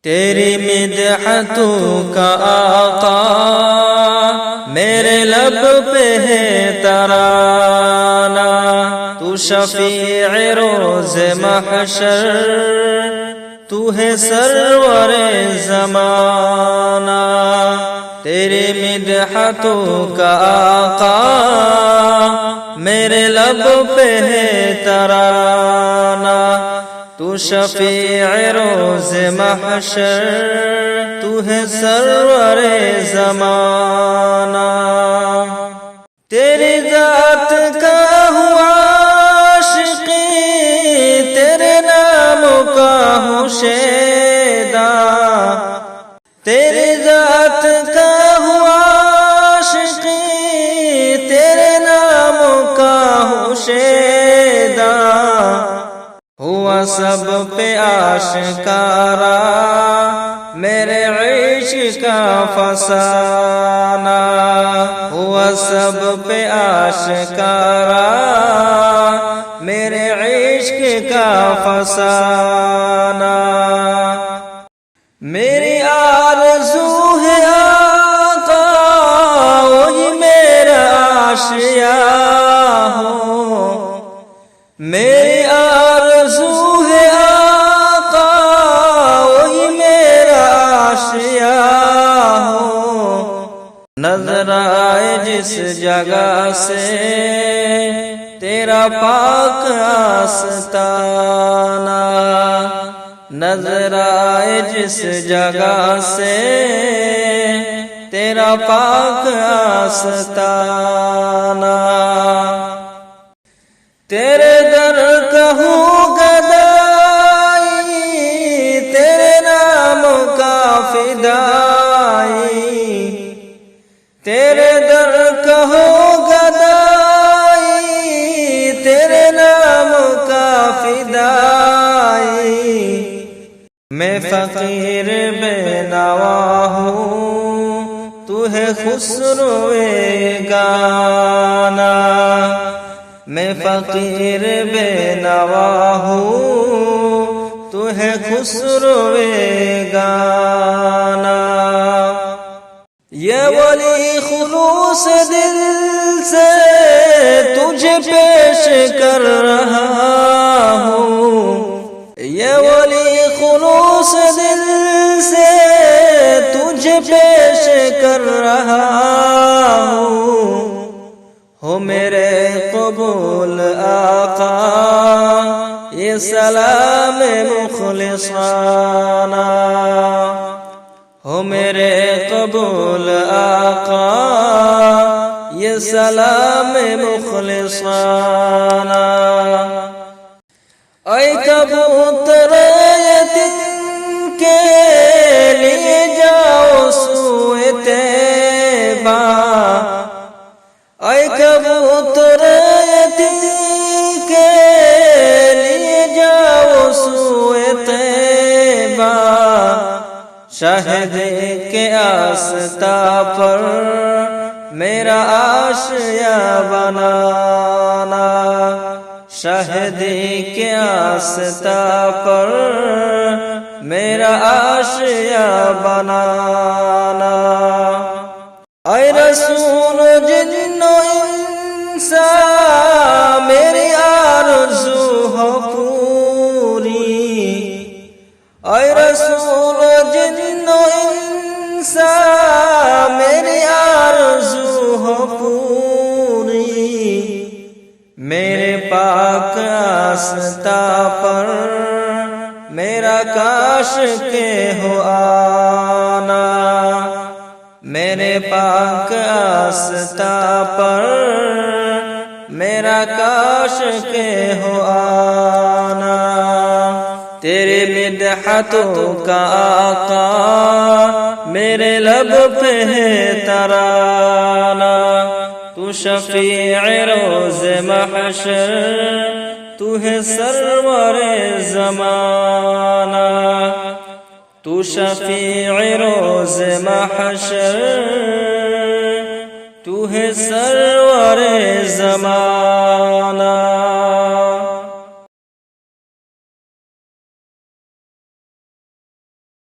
تیری مدحتوں کا آقا میرے لب پہ ہے ترانہ، تو شفیع روز محشر، تو ہے سرور زمانہ۔ تیری مدحتوں کا آقا میرے لب پہ ہے ترانہ، تو شفیع روز محشر، تو ہے سرور زمانہ۔ تیری ذات کا ہوا عاشقی، تیرے نام کا ہوں شیدا، تیری ذات کا ہوا عاشقی، تیرے نام کا ہوں شیدا، ہوا سب پہ آشکارا میرے عشق کا فسانہ، ہوا سب پہ آشکارا میرے عشق کا فسانہ۔ میری آرزو ہے آقا وہی میرا آشیاں ہو، میری آرزو ہے آقا وہی میرا آشیاں ہو، نظر آئے جس جگہ سے تیرا پاک آستانہ، نظر آئے جس جگہ سے تیرا پاک آستانہ، تیرے در کہوں گدائی، تیرے نام کا فدائی، تیرے در کہوں گدائی، تیرے نام کا فدائی، میں فقیر بے نوا ہوں، تو ہے خسرو گانا، میں فقیر بے نوا ہوں، تو ہے خسرو گانا۔ یہ ولی خلوص دل سے تجھے پیش کر رہا ہوں، یہ ولی خلوص دل سے تجھے پیش کر رہا ہوں، ہو میرے قبول آقا یہ سلام مخلصانہ، ہو میرے قبول آقا یہ سلام مخلصانہ۔ اے کبوتر یتیم کے لیے جاؤ سوئے طیبہ، اے کبوتر یتیم کے لیے جاؤ سوئے طیبہ، شہدے کے آستہ پر میرا آشیاں بنانا، شہدے کے آستہ پر میرا آشیاں بنانا۔ اے رسول جن و انسا میری آرزو ہو پوری، اے رسول جن و انسا میری آرزو ہو پوری، میرے پاک آستہ پر میرا کاش کے ہو آنا، میرے پاک آستہ پر میرا کاش کے ہو آنا۔ تیرے مدحتوں کا آقا میرے لب پہ ہے ترانہ، تو شفیع روز محشر، تو ہے سرور زمانہ، تو شفیع روز محشر، تو ہے سرور زمانہ۔